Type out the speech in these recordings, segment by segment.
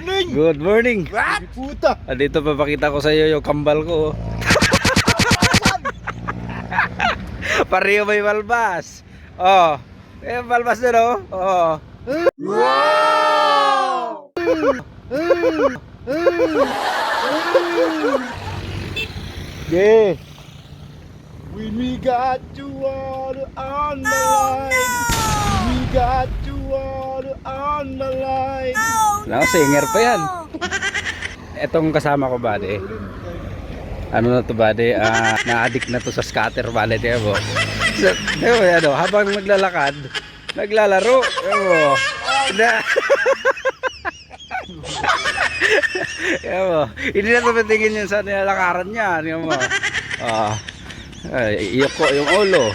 morning! Good morning! What? Puta! Dito papakita ko sa iyo yung kambal ko. Pareho may balbas. Oh, balbas din oh. Oh. Wow! Yeah. When we got to water on the line. We got to water on the line. Lang singer pa yan. Etong kasama ko buddy. Ano na to buddy? Na-addict na to sa scatter buddy, tiyo mo. So, tiyo mo yan, habang naglalakad, naglalaro. Tiyo mo. Tiyo mo. Hindi na tumitingin yun sa nilalakaran niya. Tiyo mo. Iyok ko yung ulo.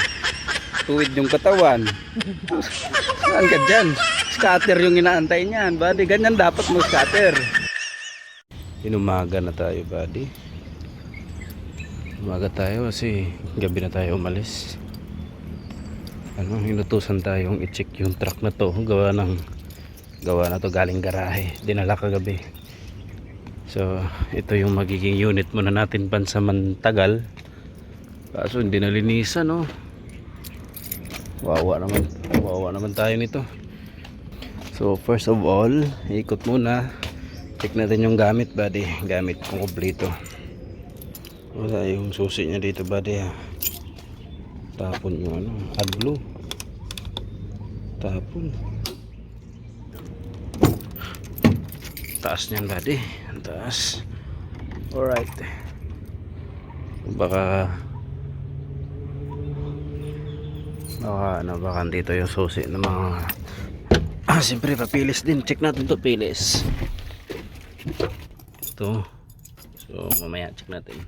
Tuwid yung katawan. Saan ka dyan? Scatter yung inaantay niyan buddy. Ganyan dapat mo scatter. Inumaga na tayo buddy. Umaga tayo kasi gabi na tayo umalis. Inutusan tayong i-check yung truck na to. Gawa na to galing garahe. Dinala kagabi. So ito yung magiging unit muna natin pansamantagal. Kaso hindi nalinisan no. Wawa naman tayo nito. So first of all, ikot muna. Check natin yung gamit buddy. Gamit kung kompleto. Wala yung susi niya dito buddy ha. Tapon yung AdBlue. Tapon. Taas niyan buddy. Ang taas. Alright. Baka dito yung susi ng mga siyempre papilis din. Check natin to pilis. Ito. So mamaya check natin.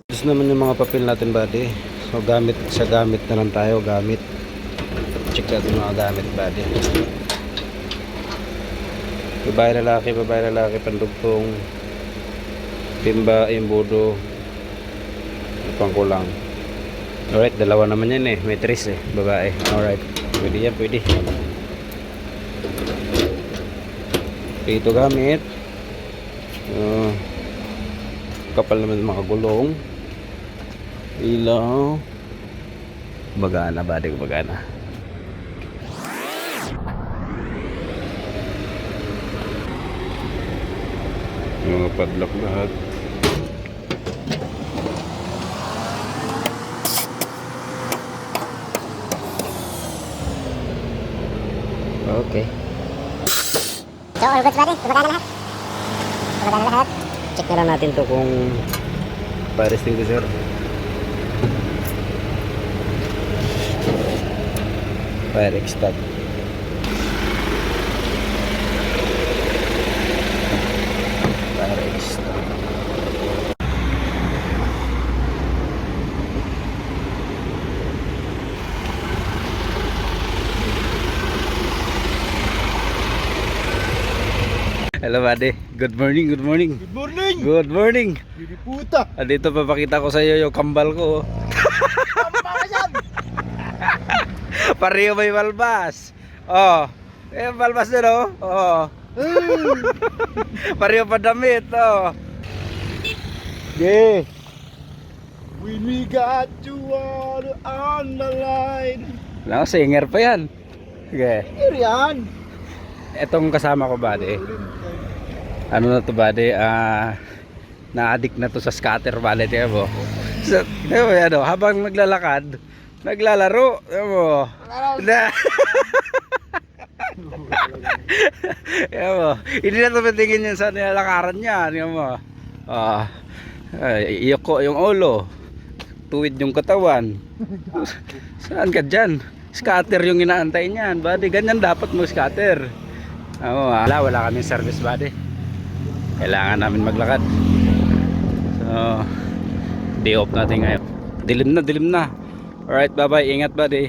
Tapos naman yung mga papel natin buddy. So gamit na lang tayo. Check natin yung mga gamit buddy. Babae lalaki, pandugtong, timba, imbudo, pangkulang. Alright, dalawa naman yan eh. May tris eh, babae. Alright, pwede yan, pwede. Ito gamit. Kapal naman mga gulong. Ilaw. Bagana, buddy, bagana. Mga padlock lahat. Okay. So all goods buddy, gumagana lahat. Gumagana lahat. Check na lang natin to kung fire extinguisher. Fire extinguisher. Hello buddy, good morning. Good morning! Good morning. Hindi puta! Dito papakita ko sa iyo yung kambal ko. Pareho may balbas. Oh, balbas din oh. Oh. Pareho pa damit oh. Yeah! When we got to water on the line. Lang singer pa yan. Okay. Ano yan? Etong kasama ko buddy. Ano na to buddy? Na-addict na to sa scatter buddy, tiyo mo. So, tiyo mo yan oh, habang naglalakad, naglalaro, tiyo mo. Tiyo mo. Hindi na tumitingin yun sa nilalakaran niya, tiyo mo. Iyok ko yung ulo. Tuwid yung katawan. Saan ka dyan? Scatter yung inaantay niyan buddy. Ganyan dapat mo scatter. Wala kaming service buddy. Kailangan namin maglakad. So day off natin ngayon. Dilim na. Alright, bye bye. Ingat buddy.